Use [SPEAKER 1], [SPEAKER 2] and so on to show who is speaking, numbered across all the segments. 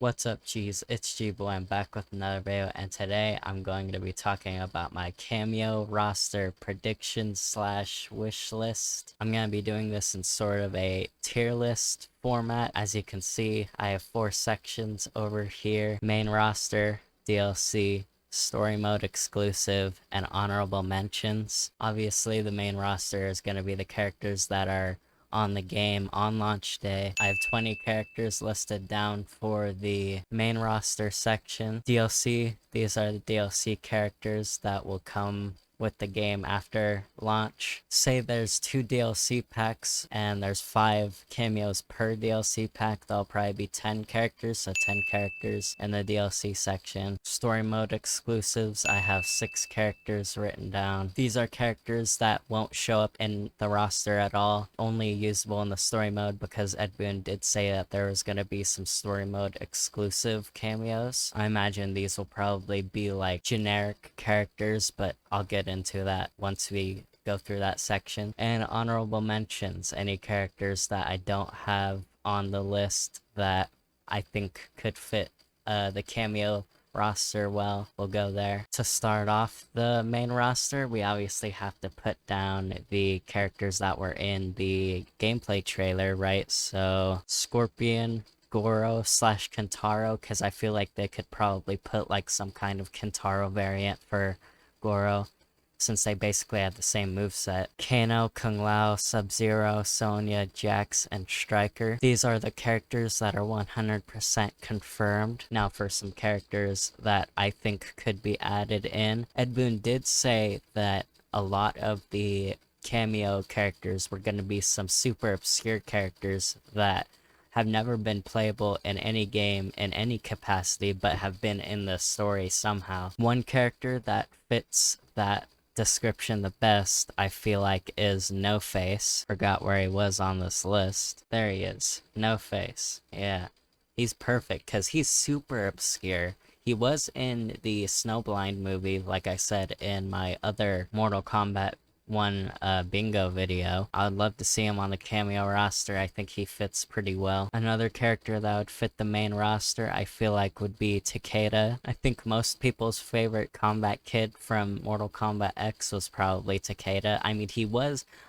[SPEAKER 1] What's up, G's? It's G-Boy. I'm back with another video, and today I'm going to be talking about my Cameo roster prediction slash wish list. I'm going to be doing this in sort of a tier list format. As you can see, I have 4 sections over here: main roster, DLC, story mode exclusive, and honorable mentions. Obviously, the main roster is going to be the characters that are on the game on launch day. I have 20 characters listed down for the main roster section. DLC, these are the DLC characters that will come with the game after launch. Say there's 2 DLC packs and there's 5 cameos per DLC pack, there'll probably be 10 characters, so 10 characters in the DLC section. Story mode exclusives, I have 6 characters written down. These are characters that won't show up in the roster at all, only usable in the story mode, because Ed Boon did say that there was going to be some story mode exclusive cameos. I imagine these will probably be like generic characters, but I'll get into that once we go through that section. And honorable mentions, any characters that I don't have on the list that I think could fit the cameo roster well, we'll go there. To start off the main roster, we obviously have to put down the characters that were in the gameplay trailer, right? So Scorpion, Goro slash Kentaro, because I feel like they could probably put like some kind of Kentaro variant for Goro, since they basically had the same moveset. Kano, Kung Lao, Sub-Zero, Sonya, Jax, and Striker. These are the characters that are 100% confirmed. Now for some characters that I think could be added in. Ed Boon did say that a lot of the cameo characters were going to be some super obscure characters that have never been playable in any game in any capacity, but have been in the story somehow. One character that fits that description the best, I feel like, is No Face. Forgot where he was on this list. There he is. No Face. Yeah. He's perfect because he's super obscure. He was in the Snowblind movie, like I said in my other Mortal Kombat 1 bingo video. I would love to see him on the cameo roster. I think he fits pretty well. Another character that would fit the main roster, I feel like, would be Takeda. I think most people's favorite combat kid from Mortal Kombat X was probably Takeda. I mean,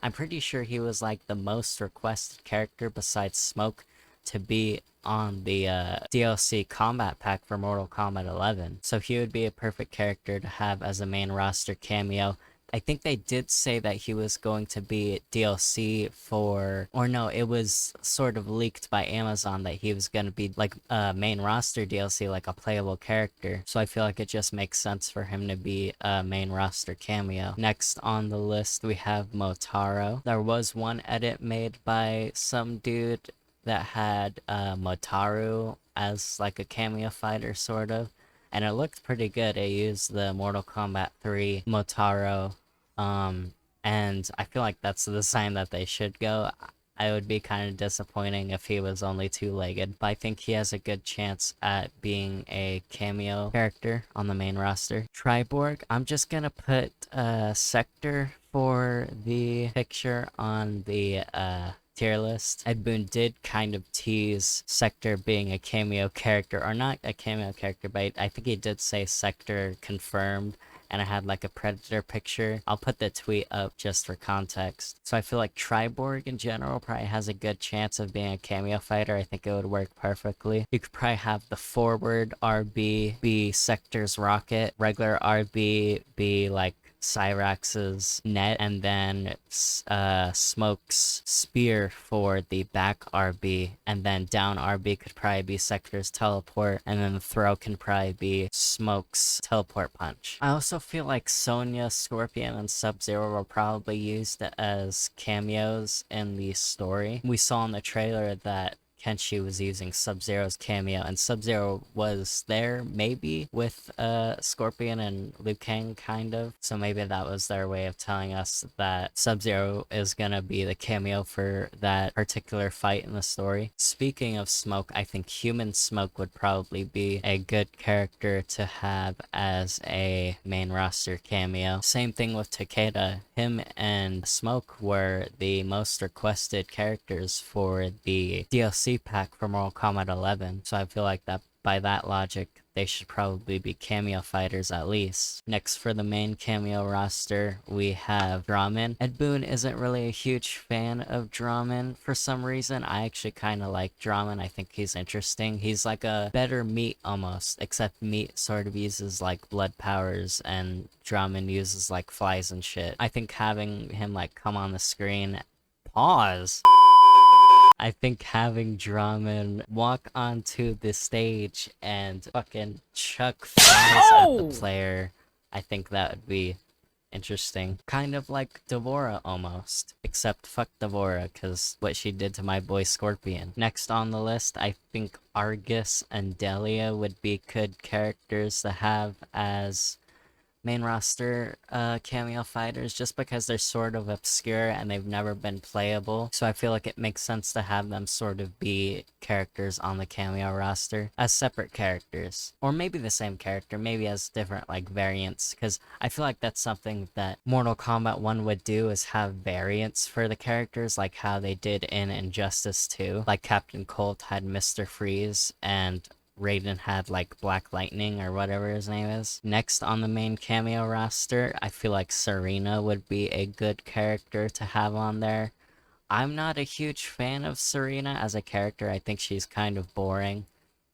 [SPEAKER 1] I'm pretty sure he was like the most requested character besides Smoke to be on the DLC combat pack for Mortal Kombat 11. So he would be a perfect character to have as a main roster cameo. I think they did say that he was going to be DLC for, or no, it was sort of leaked by Amazon that he was going to be like a main roster DLC, like a playable character. So I feel like it just makes sense for him to be a main roster cameo. Next on the list, we have Motaro. There was one edit made by some dude that had Motaro as like a cameo fighter, sort of. And it looked pretty good. It used the Mortal Kombat 3 Motaro, and I feel like that's the sign that they should go. I would be kind of disappointing if he was only 2-legged, but I think he has a good chance at being a cameo character on the main roster. Triborg, I'm just gonna put Sector for the picture on the tier list. Ed Boon did kind of tease Sector being a cameo character, or not a cameo character, but I think he did say Sector confirmed, and I had like a Predator picture. I'll put the tweet up just for context. So I feel like Triborg in general probably has a good chance of being a cameo fighter. I think it would work perfectly. You could probably have the forward RB be Sector's rocket, regular RB be like Cyrax's net, and then Smoke's spear for the back RB, and then down RB could probably be Sector's teleport, and then the throw can probably be Smoke's teleport punch. I also feel like Sonya, Scorpion, and Sub-Zero were probably used as cameos in the story. We saw in the trailer that Kenshi was using Sub-Zero's cameo, and Sub-Zero was there maybe with Scorpion and Liu Kang, kind of. So maybe that was their way of telling us that Sub-Zero is gonna be the cameo for that particular fight in the story. Speaking of Smoke, I think Human Smoke would probably be a good character to have as a main roster cameo. Same thing with Takeda. Him and Smoke were the most requested characters for the DLC pack for Mortal Kombat 11, so I feel like that by that logic, they should probably be cameo fighters at least. Next, for the main cameo roster, we have Draman. Ed Boon isn't really a huge fan of Draman for some reason. I actually kind of like Draman. I think he's interesting. He's like a better Meat almost, except Meat sort of uses like blood powers and Draman uses like flies and shit. I think having him like come on the screen, pause. I think having Drummond walk onto the stage and fucking chuck flies at the player, I think that would be interesting. Kind of like Devora almost. Except fuck Devora, cause what she did to my boy Scorpion. Next on the list, I think Argus and Delia would be good characters to have as main roster cameo fighters, just because they're sort of obscure and they've never been playable. So I feel like it makes sense to have them sort of be characters on the cameo roster as separate characters. Or maybe the same character, maybe as different like variants, because I feel like that's something that Mortal Kombat 1 would do, is have variants for the characters, like how they did in Injustice 2. Like Captain Colt had Mr. Freeze and Raiden had like Black Lightning or whatever his name is. Next on the main cameo roster, I feel like Serena would be a good character to have on there. I'm not a huge fan of Serena as a character. I think she's kind of boring.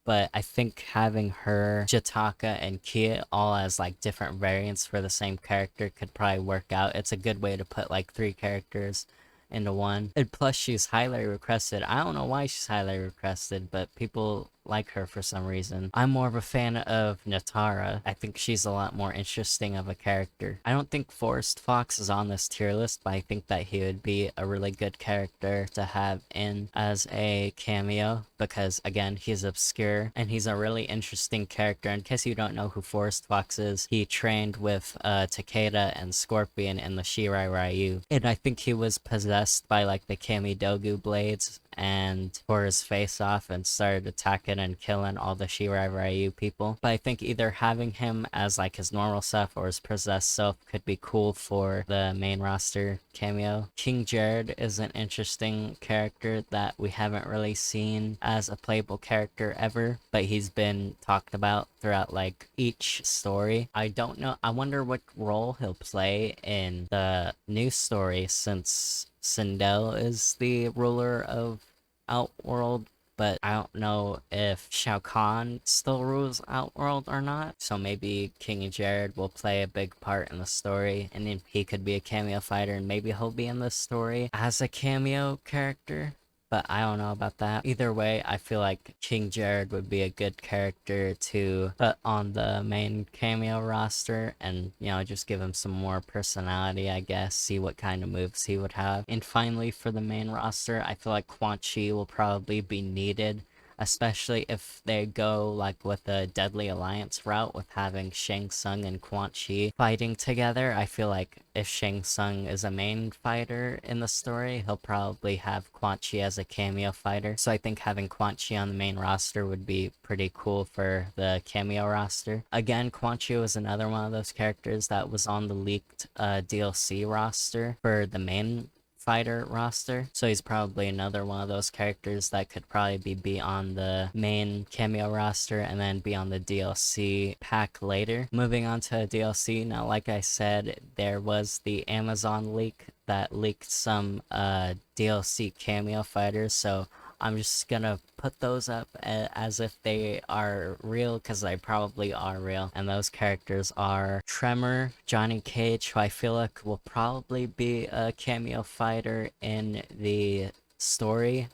[SPEAKER 1] But I think having her, Jataka, and Kia all as like different variants for the same character could probably work out. It's a good way to put like 3 characters into one. And plus she's highly requested. I don't know why she's highly requested, but people like her for some reason. I'm more of a fan of Natara. I think she's a lot more interesting of a character. I don't think Forest Fox is on this tier list, but I think that he would be a really good character to have in as a cameo, because again, he's obscure and he's a really interesting character. In case you don't know who Forest Fox is, he trained with Takeda and Scorpion in the Shirai Ryu, and I think he was possessed by like the Kamidogu blades and tore his face off and started attacking and killing all the Shirai Ryu people. But I think either having him as like his normal self or his possessed self could be cool for the main roster cameo. King Jared is an interesting character that we haven't really seen as a playable character ever, but he's been talked about throughout like each story. I don't know, I wonder what role he'll play in the new story, since Sindel is the ruler of Outworld, but I don't know if Shao Kahn still rules Outworld or not. So maybe King Jared will play a big part in the story, and then he could be a cameo fighter, and maybe he'll be in this story as a cameo character. But I don't know about that. Either way, I feel like King Jared would be a good character to put on the main cameo roster and, you know, just give him some more personality, I guess, see what kind of moves he would have. And finally, for the main roster, I feel like Quan Chi will probably be needed, especially if they go like with the Deadly Alliance route with having Shang Tsung and Quan Chi fighting together. I feel like if Shang Tsung is a main fighter in the story, he'll probably have Quan Chi as a cameo fighter. So I think having Quan Chi on the main roster would be pretty cool for the cameo roster. Again, Quan Chi was another one of those characters that was on the leaked DLC roster for the main fighter roster, so he's probably another one of those characters that could probably be on the main cameo roster and then be on the DLC pack later. Moving on to DLC, now like I said, there was the Amazon leak that leaked some DLC cameo fighters, so I'm just gonna put those up as if they are real, because they probably are real. And those characters are Tremor, Johnny Cage, who I feel like will probably be a cameo fighter in the story,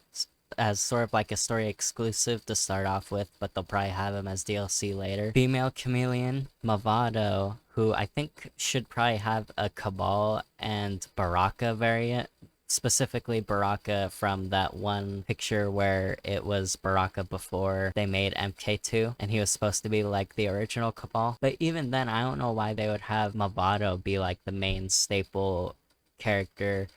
[SPEAKER 1] as sort of like a story exclusive to start off with, but they'll probably have him as DLC later. Female Chameleon, Mavado, who I think should probably have a Cabal and Baraka variant. Specifically Baraka from that one picture where it was Baraka before they made MK2, and he was supposed to be like the original Cabal. But even then, I don't know why they would have Mavado be like the main staple character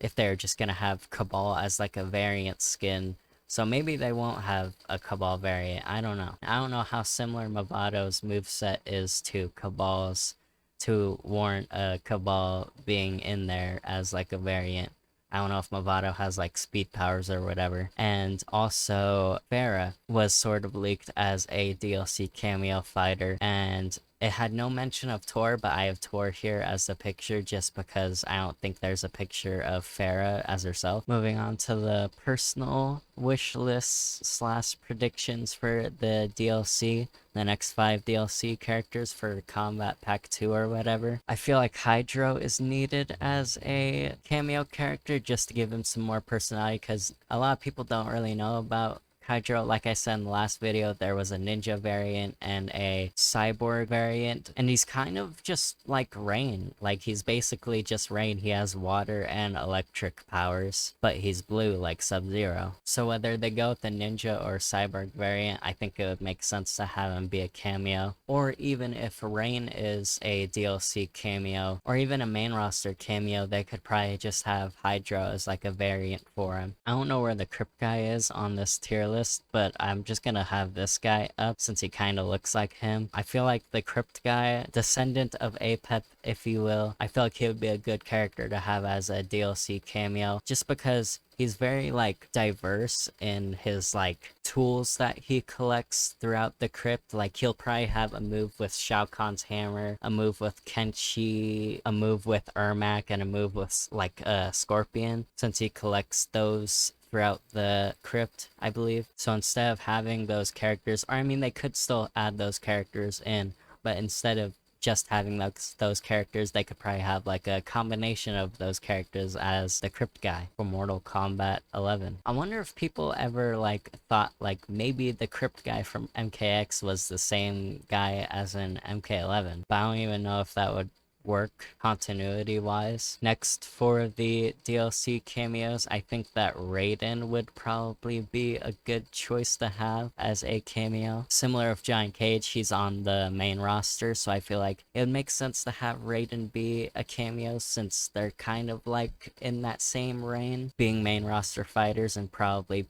[SPEAKER 1] if they're just gonna have Cabal as like a variant skin. So maybe they won't have a Cabal variant. I don't know. I don't know how similar Mavado's moveset is to Cabal's to warrant a Cabal being in there as like a variant. I don't know if Movado has like speed powers or whatever. And also Farah was sort of leaked as a DLC cameo fighter, and it had no mention of Tor, but I have Tor here as the picture just because I don't think there's a picture of Farah as herself. Moving on to the personal wish lists slash predictions for the DLC, the next 5 DLC characters for Combat Pack 2 or whatever. I feel like Hydro is needed as a cameo character just to give him some more personality, because a lot of people don't really know about Hydro. Like I said in the last video, there was a ninja variant and a cyborg variant, and he's kind of just like Rain. Like, he's basically just Rain. He has water and electric powers, but he's blue like Sub-Zero. So whether they go with the ninja or cyborg variant, I think it would make sense to have him be a cameo. Or even if Rain is a DLC cameo, or even a main roster cameo, they could probably just have Hydro as like a variant for him. I don't know where the Crypt guy is on this tier list, but I'm just gonna have this guy up since he kind of looks like him. I feel like the Crypt guy, descendant of Apep, if you will, I feel like he would be a good character to have as a DLC cameo, just because he's very like diverse in his like tools that he collects throughout the crypt. Like, he'll probably have a move with Shao Kahn's hammer, a move with Kenshi, a move with Ermac, and a move with like a Scorpion, since he collects those throughout the crypt, I believe. So instead of having those characters, or I mean, they could still add those characters in, but instead of just having those characters, they could probably have like a combination of those characters as the Crypt guy for Mortal Kombat 11. I wonder if people ever like thought like maybe the Crypt guy from MKX was the same guy as in MK11, but I don't even know if that would work continuity wise. Next, for the DLC cameos, I think that Raiden would probably be a good choice to have as a cameo. Similar with Giant Cage, he's on the main roster, so I feel like it would make sense to have Raiden be a cameo since they're kind of like in that same reign, being main roster fighters and probably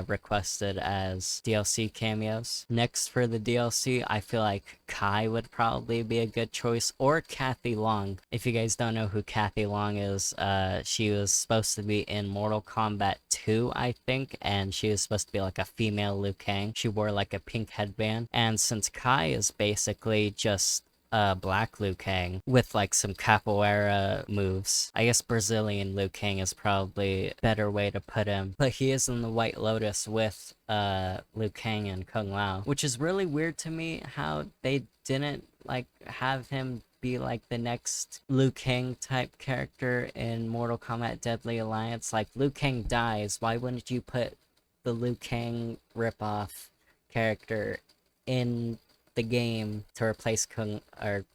[SPEAKER 1] requested as DLC cameos. Next, for the DLC, I feel like Kai would probably be a good choice, or Kathy Long. If you guys don't know who Kathy Long is, she was supposed to be in Mortal Kombat 2, I think, and she was supposed to be like a female Liu Kang. She wore like a pink headband, and since Kai is basically just Black Liu Kang with like some capoeira moves, I guess Brazilian Liu Kang is probably a better way to put him, but he is in the White Lotus with Liu Kang and Kung Lao, which is really weird to me how they didn't like have him be like the next Liu Kang type character in Mortal Kombat Deadly Alliance. Like, Liu Kang dies, why wouldn't you put the Liu Kang ripoff character in the game to replace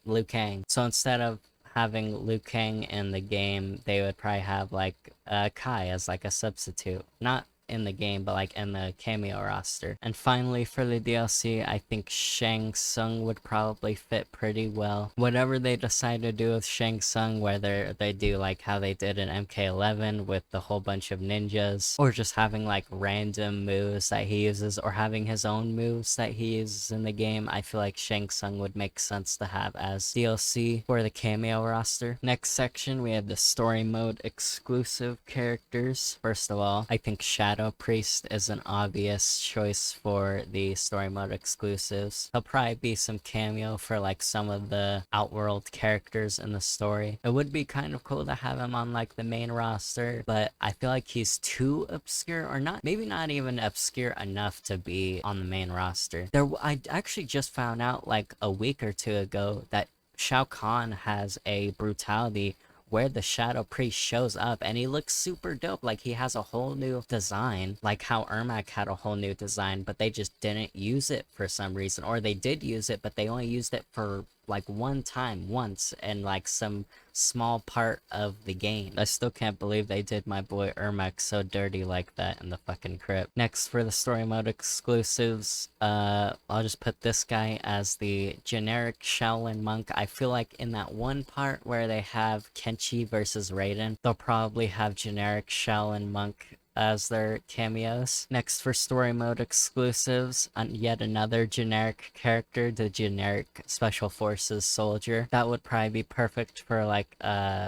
[SPEAKER 1] Liu Kang? So instead of having Liu Kang in the game, they would probably have like Kai as like a substitute. Not in the game, but like in the cameo roster. And finally, for the DLC, I think Shang Tsung would probably fit pretty well. Whatever they decide to do with Shang Tsung, whether they do like how they did in MK11 with the whole bunch of ninjas, or just having like random moves that he uses, or having his own moves that he uses in the game, I feel like Shang Tsung would make sense to have as DLC for the cameo roster. Next section, we have the story mode exclusive characters. First of all, I think Shadow Priest is an obvious choice for the story mode exclusives. He'll probably be some cameo for like some of the Outworld characters in the story. It would be kind of cool to have him on like the main roster, but I feel like he's too obscure, or not, maybe not even obscure enough to be on the main roster. I actually just found out like a week or two ago that Shao Kahn has a brutality where the Shadow Priest shows up, and he looks super dope. Like, he has a whole new design, like how Ermac had a whole new design, but they just didn't use it for some reason. Or they did use it, but they only used it for like one time, once, and like some small part of the game. I still can't believe they did my boy Ermac so dirty like that in the fucking crypt. Next, for the story mode exclusives, I'll just put this guy as the generic Shaolin monk. I feel like in that one part where they have Kenshi versus Raiden, they'll probably have generic Shaolin monk as their cameos. Next, for story mode exclusives, yet another generic character, the generic Special Forces soldier. That would probably be perfect for like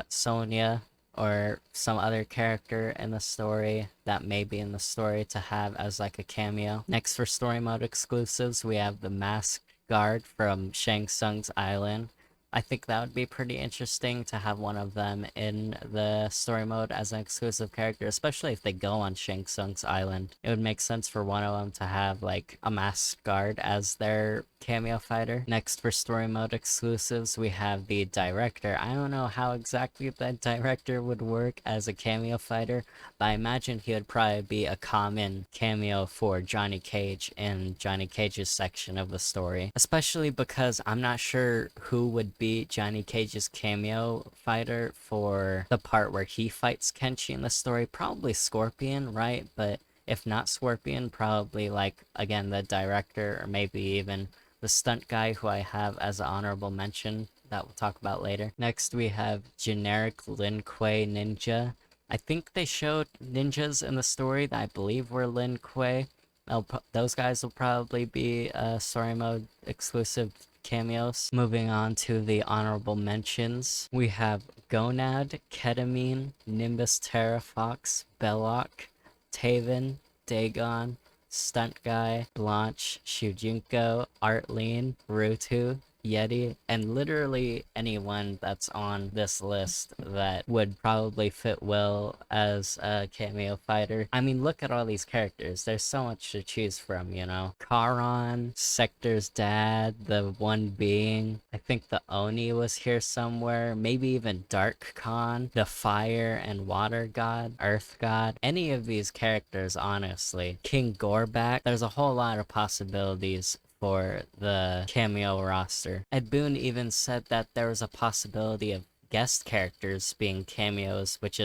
[SPEAKER 1] Sonya or some other character in the story that may be in the story to have as like a cameo. Next, for story mode exclusives, we have the Masked Guard from Shang Tsung's Island. I think that would be pretty interesting to have one of them in the story mode as an exclusive character, especially if they go on Shang Tsung's Island. It would make sense for one of them to have like a Masked Guard as their cameo fighter. Next, for story mode exclusives, we have the Director. I don't know how exactly that Director would work as a cameo fighter, but I imagine he would probably be a common cameo for Johnny Cage in Johnny Cage's section of the story, especially because I'm not sure who would be Johnny Cage's cameo fighter for the part where he fights Kenshi in the story. Probably Scorpion, right? But if not Scorpion, probably like, again, the Director, or maybe even the stunt guy who I have as an honorable mention that we'll talk about later. Next, we have generic Lin Kuei ninja. I think they showed ninjas in the story that I believe were Lin Kuei. Those guys will probably be story mode exclusive cameos. Moving on to the honorable mentions, we have Gonad, Ketamine, Nimbus Terrafox, Belloc, Taven, Dagon, Stunt Guy, Blanche, Shujinko, Artlene, Rutu, Yeti, and literally anyone that's on this list that would probably fit well as a cameo fighter. I mean, look at all these characters. There's so much to choose from, you know? Charon, Sector's dad, the One Being. I think the Oni was here somewhere. Maybe even Dark Khan, the Fire and Water God, Earth God. Any of these characters, honestly. King Gorbak. There's a whole lot of possibilities for the cameo roster. Ed Boon even said that there was a possibility of guest characters being cameos, which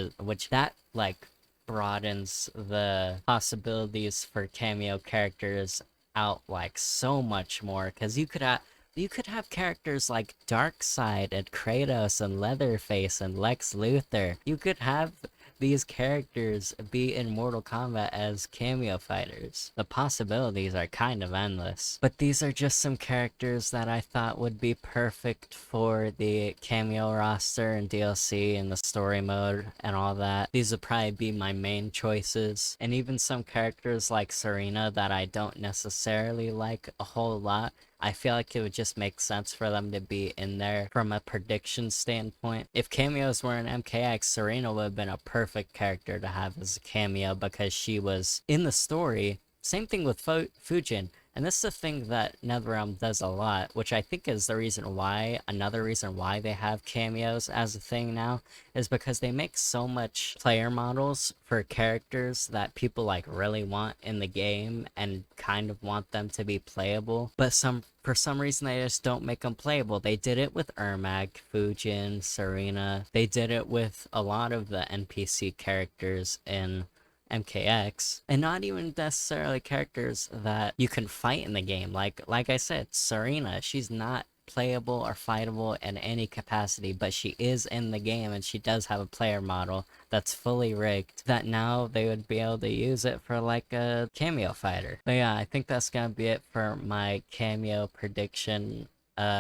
[SPEAKER 1] that like broadens the possibilities for cameo characters out like so much more, because you could have characters like Darkseid and Kratos and Leatherface and Lex Luthor. You could have these characters be in Mortal Kombat as cameo fighters. The possibilities are kind of endless. But these are just some characters that I thought would be perfect for the cameo roster and DLC and the story mode and all that. These would probably be my main choices. And even some characters like Serena that I don't necessarily like a whole lot, I feel like it would just make sense for them to be in there from a prediction standpoint. If cameos were in MKX, Serena would have been a perfect character to have as a cameo because she was in the story. Same thing with Fujin. And this is a thing that NetherRealm does a lot, which I think is the reason why, another reason why they have cameos as a thing now, is because they make so much player models for characters that people like really want in the game and kind of want them to be playable, but for some reason they just don't make them playable. They did it with Ermac, Fujin, Serena. They did it with a lot of the NPC characters in MKX, and not even necessarily characters that you can fight in the game. Like I said, Serena, she's not playable or fightable in any capacity, but she is in the game and she does have a player model that's fully rigged that now they would be able to use it for like a cameo fighter. But yeah, I think that's gonna be it for my cameo prediction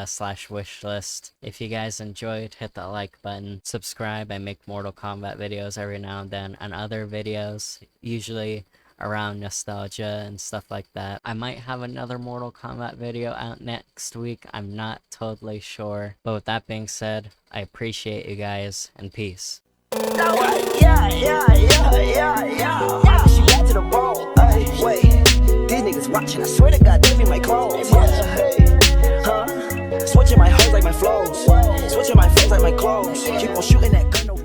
[SPEAKER 1] slash wish list. If you guys enjoyed, hit that like button, subscribe. I make Mortal Kombat videos every now and then, and other videos, usually around nostalgia and stuff like that. I might have another Mortal Kombat video out next week, I'm not totally sure. But with that being said, I appreciate you guys, and peace.
[SPEAKER 2] Yeah. She back to the bone. Wait, these niggas watching. I swear to God, they be my clothes. Switching my hoes like my flows. Switching my friends like my clothes. Keep on shooting that gun over.